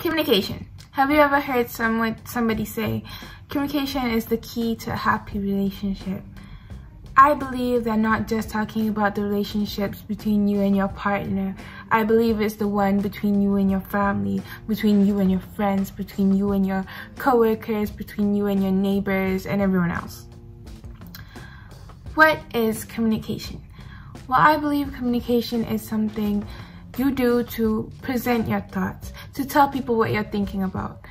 Communication. Have you ever heard somebody say, communication is the key to a happy relationship? I believe they're not just talking about the relationships between you and your partner. I believe it's the one between you and your family, between you and your friends, between you and your co-workers, between you and your neighbors and everyone else. What is communication? Well, I believe communication is something you do to present your thoughts, to tell people what you're thinking about,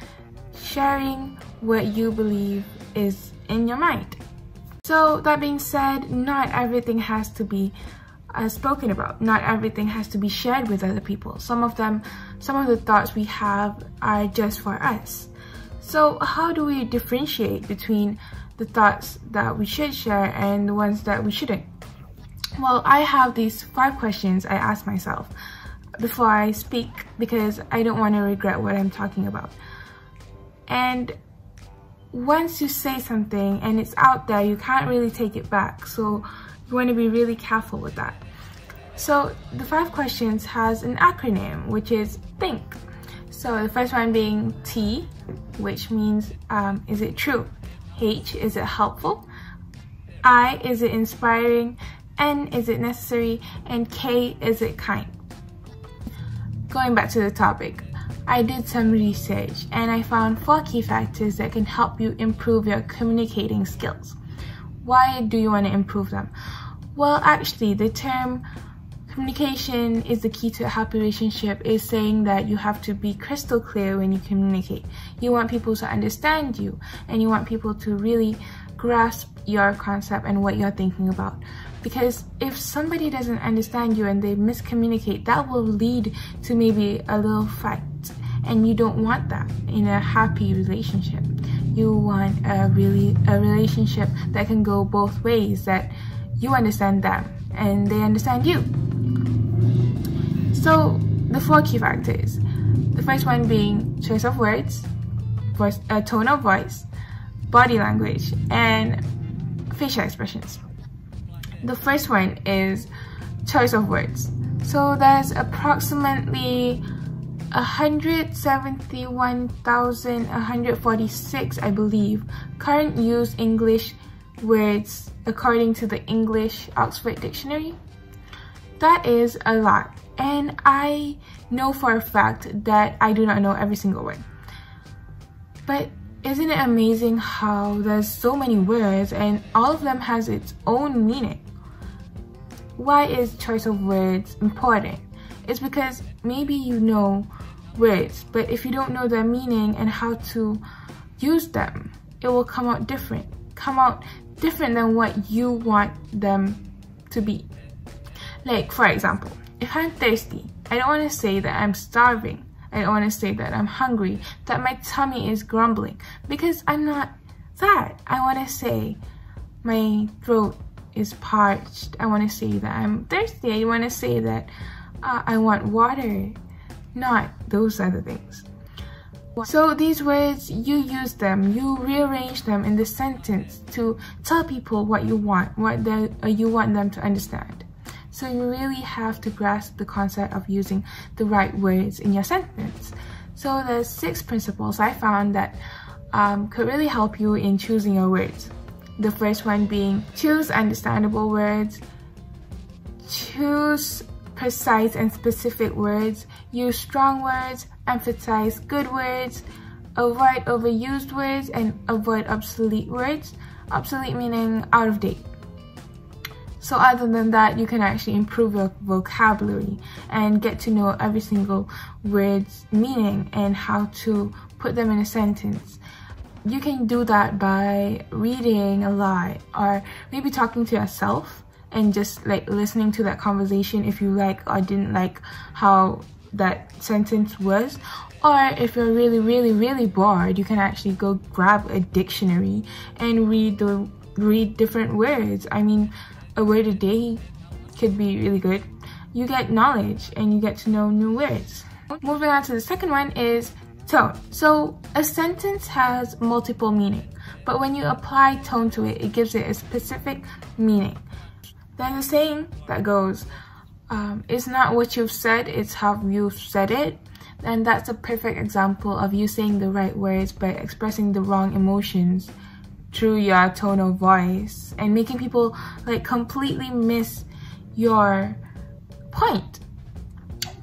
sharing what you believe is in your mind. So that being said, not everything has to be spoken about. Not everything has to be shared with other people. Some of the thoughts we have are just for us. So how do we differentiate between the thoughts that we should share and the ones that we shouldn't? Well, I have these 5 questions I ask myself before I speak because I don't want to regret what I'm talking about. And once you say something and it's out there, you can't really take it back. So you want to be really careful with that. So the 5 questions has an acronym, which is THINK. So the first one being T, which means is it true? H, is it helpful? I, is it inspiring? N, is it necessary? And K, is it kind? Going back to the topic, I did some research and I found 4 key factors that can help you improve your communicating skills. Why do you want to improve them? Well, actually, the term communication is the key to a happy relationship is saying that you have to be crystal clear when you communicate. You want people to understand you and you want people to really grasp your concept and what you're thinking about. Because if somebody doesn't understand you and they miscommunicate, that will lead to maybe a little fight. And you don't want that in a happy relationship. You want a relationship that can go both ways, that you understand them and they understand you. So the 4 key factors. The first one being choice of words, tone of voice, body language, and facial expressions. The first one is choice of words. So there's approximately 171,146, I believe, current use English words according to the English Oxford Dictionary. That is a lot, and I know for a fact that I do not know every single word. But isn't it amazing how there's so many words and all of them has its own meaning? Why is choice of words important? It's because maybe you know words, but if you don't know their meaning and how to use them, it will come out different than what you want them to be. Like, for example, if I'm thirsty, I don't want to say that I'm starving. I don't want to say that I'm hungry, that my tummy is grumbling, because I'm not that. I want to say my throat is parched. I want to say that I'm thirsty. I want to say that I want water, not those other things. So these words, you use them, you rearrange them in the sentence to tell people what you want, what you want them to understand. So you really have to grasp the concept of using the right words in your sentence. So there's 6 principles I found that could really help you in choosing your words. The first one being choose understandable words, choose precise and specific words, use strong words, emphasize good words, avoid overused words, and avoid obsolete words. Obsolete meaning out of date. So other than that, you can actually improve your vocabulary and get to know every single word's meaning and how to put them in a sentence. You can do that by reading a lot, or maybe talking to yourself and just like listening to that conversation if you like or didn't like how that sentence was. Or if you're really bored, you can actually go grab a dictionary and read different words. I mean, a word a day could be really good. You get knowledge and you get to know new words. Moving on to the second one is tone. So a sentence has multiple meaning, but when you apply tone to it, it gives it a specific meaning. There's a saying that goes, it's not what you've said, it's how you've said it. And that's a perfect example of you saying the right words but expressing the wrong emotions through your tone of voice and making people like completely miss your point.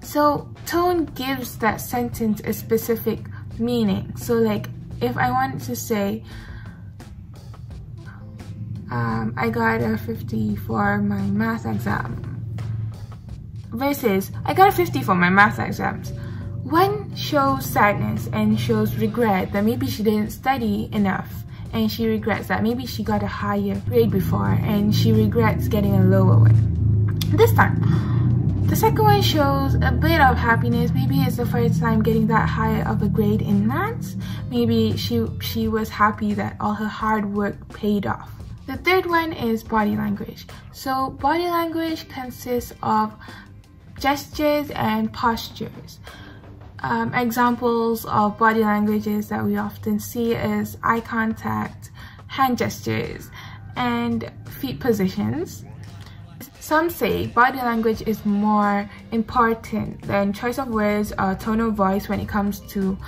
So tone gives that sentence a specific meaning. So like if I wanted to say I got a 50 for my math exam versus I got a 50 for my math exams, one shows sadness and shows regret that maybe she didn't study enough and she regrets that maybe she got a higher grade before and she regrets getting a lower one this time. The second one shows a bit of happiness. Maybe it's the first time getting that high of a grade in maths. Maybe she was happy that all her hard work paid off. The third one is body language. So body language consists of gestures and postures. Examples of body languages that we often see is eye contact, hand gestures, and feet positions. Some say body language is more important than choice of words or tone of voice when it comes to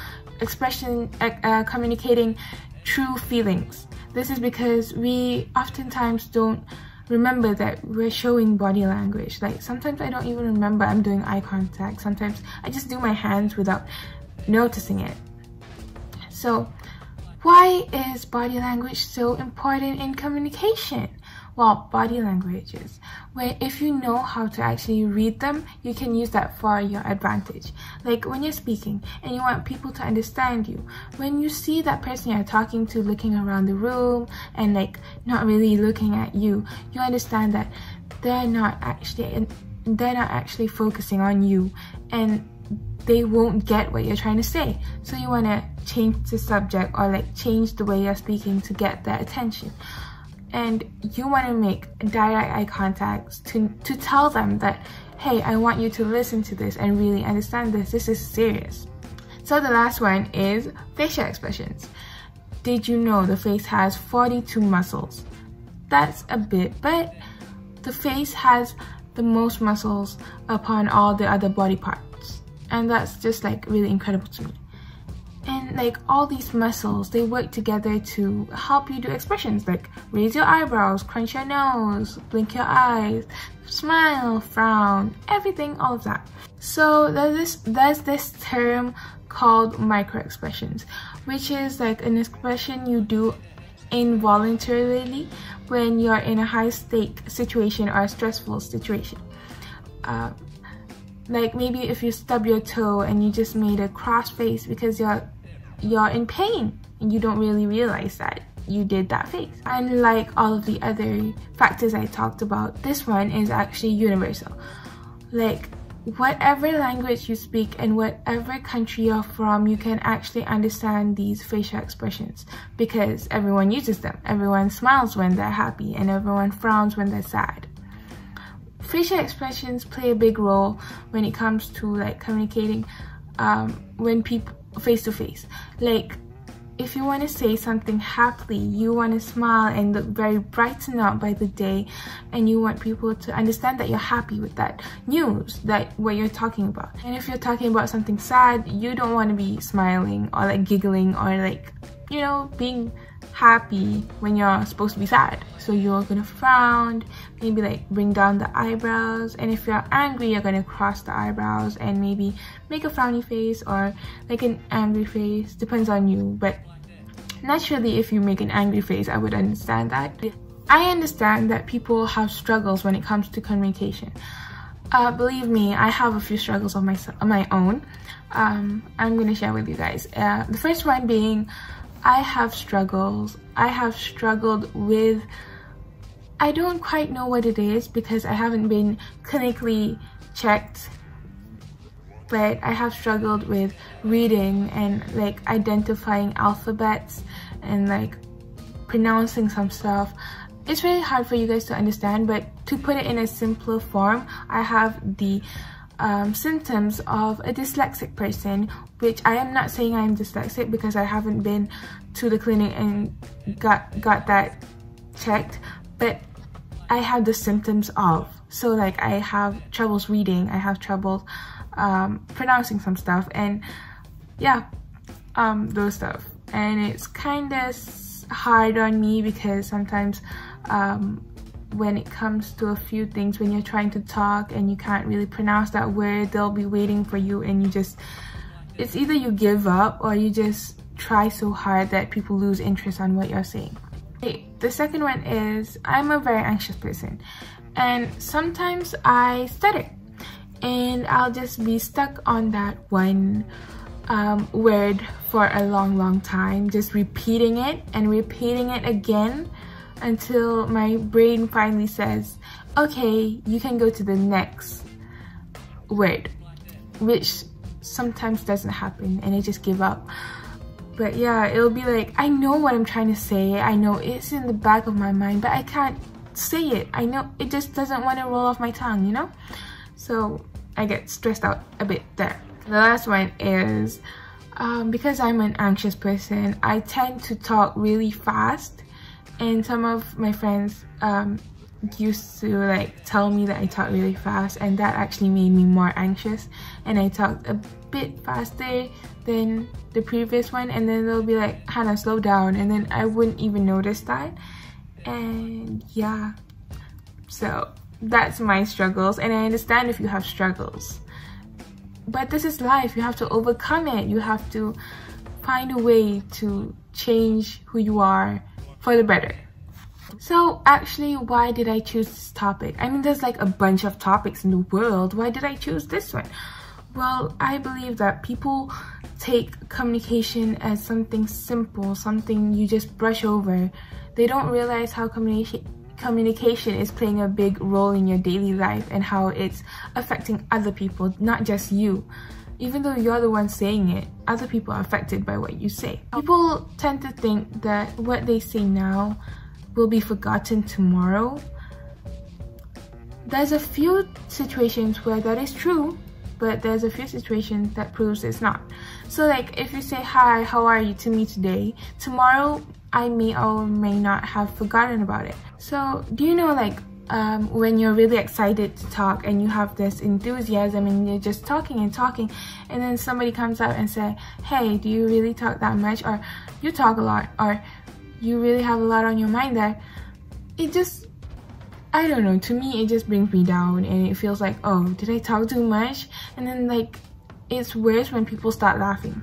communicating true feelings. This is because we oftentimes don't remember that we're showing body language. Like sometimes I don't even remember I'm doing eye contact. Sometimes I just do my hands without noticing it. So why is body language so important in communication? Well, body languages, where if you know how to actually read them, you can use that for your advantage. Like when you're speaking and you want people to understand you, when you see that person you're talking to looking around the room and like not really looking at you, you understand that they're not actually focusing on you and they won't get what you're trying to say. So you want to change the subject or like change the way you're speaking to get their attention. And you want to make direct eye contact to tell them that, hey, I want you to listen to this and really understand this. This is serious. So the last one is facial expressions. Did you know the face has 42 muscles? That's a bit, but the face has the most muscles upon all the other body parts. And that's just like really incredible to me. And like all these muscles, they work together to help you do expressions like raise your eyebrows, crunch your nose, blink your eyes, smile, frown, everything, all of that. So there's this term called micro expressions, which is like an expression you do involuntarily when you're in a high stake situation or a stressful situation. Like maybe if you stub your toe and you just made a cross face because you're in pain and you don't really realize that you did that face. Unlike all of the other factors I talked about, this one is actually universal. Like whatever language you speak and whatever country you're from, you can actually understand these facial expressions because everyone uses them. Everyone smiles when they're happy and everyone frowns when they're sad. Facial expressions play a big role when it comes to like communicating when people face to face. Like if you want to say something happily, you want to smile and look very brightened up by the day, and you want people to understand that you're happy with that news, that what you're talking about. And if you're talking about something sad, you don't want to be smiling or like giggling or like, you know, being happy when you're supposed to be sad. So you're gonna frown, maybe like bring down the eyebrows, and if you're angry, you're gonna cross the eyebrows and maybe make a frowny face or like an angry face. Depends on you, but naturally if you make an angry face, I would understand that. I understand that people have struggles when it comes to communication. Believe me, I have a few struggles of my own. I'm gonna share with you guys. The first one being, I have struggles. I have struggled with, I don't quite know what it is because I haven't been clinically checked, but I have struggled with reading and like identifying alphabets and like pronouncing some stuff. It's really hard for you guys to understand, but to put it in a simpler form, I have the symptoms of a dyslexic person, which I am not saying I'm dyslexic because I haven't been to the clinic and got that checked, but I have the symptoms of So like I have troubles reading, I have trouble pronouncing some stuff, and yeah, those stuff. And it's kind of hard on me because sometimes when it comes to a few things, when you're trying to talk and you can't really pronounce that word, they'll be waiting for you, and you just, it's either you give up or you just try so hard that people lose interest on what you're saying. Okay, the second one is I'm a very anxious person, and sometimes I stutter and I'll just be stuck on that one word for a long time, just repeating it and repeating it again until my brain finally says, okay, you can go to the next word, which sometimes doesn't happen, and I just give up. But yeah, it'll be like, I know what I'm trying to say, I know it's in the back of my mind, but I can't say it. I know it just doesn't want to roll off my tongue, you know? So I get stressed out a bit there. The last one is because I'm an anxious person, I tend to talk really fast, and some of my friends used to like tell me that I talk really fast, and that actually made me more anxious, and I talked a bit faster than the previous one, and then they'll be like, Hannah, slow down, and then I wouldn't even notice that. And yeah, so that's my struggles, and I understand if you have struggles, but this is life. You have to overcome it. You have to find a way to change who you are for the better. So actually, why did I choose this topic? I mean, there's like a bunch of topics in the world. Why did I choose this one? Well, I believe that people take communication as something simple, something you just brush over. They don't realize how communication is playing a big role in your daily life and how it's affecting other people, not just you. Even though you're the one saying it, other people are affected by what you say. People tend to think that what they say now will be forgotten tomorrow. There's a few situations where that is true, but there's a few situations that proves it's not. So like if you say, hi, how are you to me today, tomorrow I may or may not have forgotten about it. So do you know, like when you're really excited to talk and you have this enthusiasm and you're just talking and talking, and then somebody comes up and say, hey, do you really talk that much, or you talk a lot, or you really have a lot on your mind there? It just, I don't know, to me it just brings me down, and it feels like, oh, did I talk too much? And then like it's worse when people start laughing.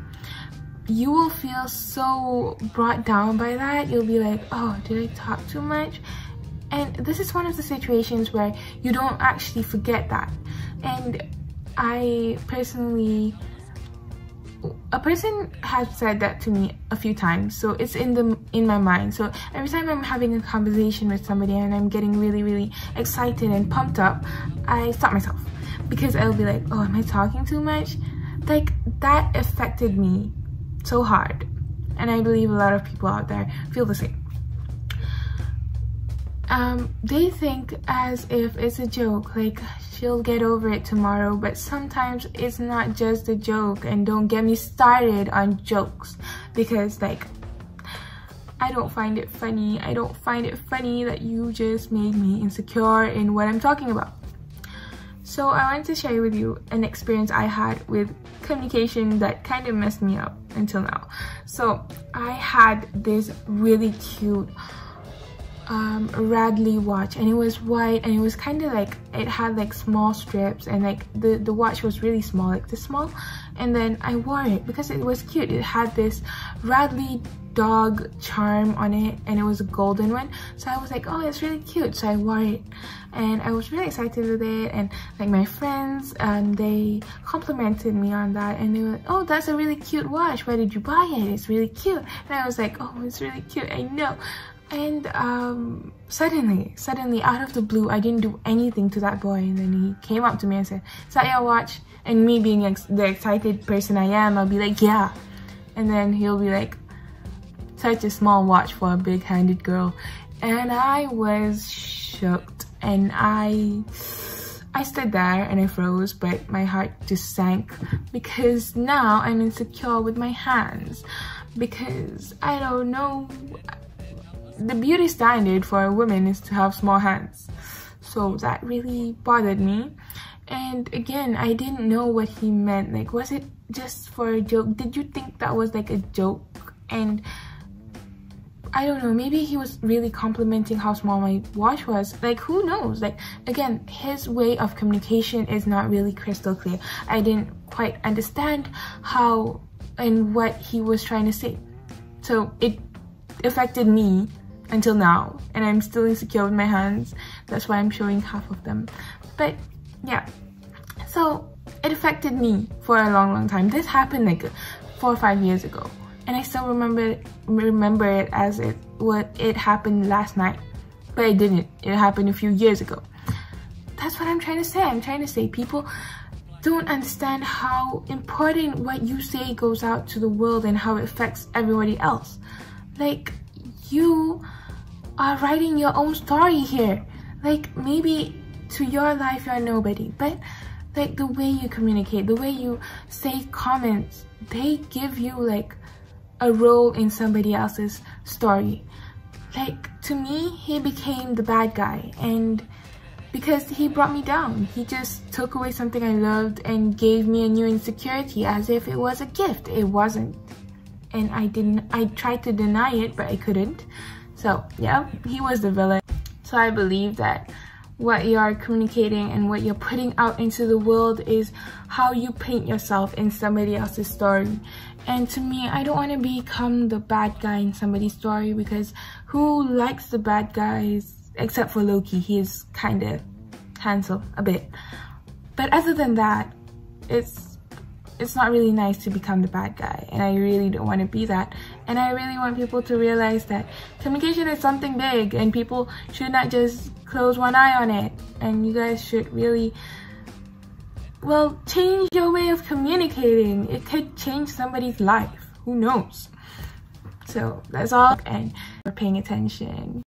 You will feel so brought down by that. You'll be like, oh, did I talk too much? And this is one of the situations where you don't actually forget that. And I personally, a person has said that to me a few times, so it's in my mind. So every time I'm having a conversation with somebody and I'm getting really excited and pumped up, I stop myself, because I'll be like, oh, am I talking too much? Like that affected me so hard, and I believe a lot of people out there feel the same. They think as if it's a joke, like she'll get over it tomorrow, but sometimes it's not just a joke. And don't get me started on jokes, because like I don't find it funny. I don't find it funny that you just made me insecure in what I'm talking about. So I wanted to share with you an experience I had with communication that kind of messed me up until now. So I had this really cute Radley watch, and it was white, and it was kind of like, it had like small strips, and like the watch was really small, like this small. And then I wore it because it was cute. It had this Radley dog charm on it, and it was a golden one. So I was like, oh, it's really cute. So I wore it, and I was really excited with it. And like my friends, they complimented me on that, and they were like, oh, that's a really cute watch, where did you buy it? It's really cute. And I was like, oh, it's really cute, I know. And suddenly out of the blue, I didn't do anything to that boy, and then he came up to me and said, is that your watch? And me being the excited person I am, I'll be like, yeah. And then he'll be like, such a small watch for a big-handed girl. And I was shocked, and I stood there and I froze, but my heart just sank, because now I'm insecure with my hands, because I don't know, the beauty standard for a woman is to have small hands. So that really bothered me. And again, I didn't know what he meant. Like, was it just for a joke? Did you think that was like a joke? And I don't know, maybe he was really complimenting how small my watch was. Like, who knows? Like, again, his way of communication is not really crystal clear. I didn't quite understand how and what he was trying to say. So it affected me until now, and I'm still insecure with my hands. That's why I'm showing half of them. But yeah, so it affected me for a long time. This happened like 4 or 5 years ago, and I still remember it as it happened last night. But it didn't. It happened a few years ago. That's what I'm trying to say. I'm trying to say people don't understand how important what you say goes out to the world and how it affects everybody else. Like, you are writing your own story here. Like, maybe to your life you're nobody, but like the way you communicate, the way you say comments, they give you like a role in somebody else's story. Like, to me, he became the bad guy, and because he brought me down. He just took away something I loved and gave me a new insecurity as if it was a gift. It wasn't. And I tried to deny it, but I couldn't. So yeah, he was the villain. So I believe that what you are communicating and what you're putting out into the world is how you paint yourself in somebody else's story. And to me, I don't want to become the bad guy in somebody's story, because who likes the bad guys? Except for Loki, he is kind of handsome a bit. But other than that, it's not really nice to become the bad guy, and I really don't want to be that. And I really want people to realize that communication is something big, and people should not just close one eye on it. And you guys should really, well, change your way of communicating. It could change somebody's life. Who knows? So that's all, and for paying attention.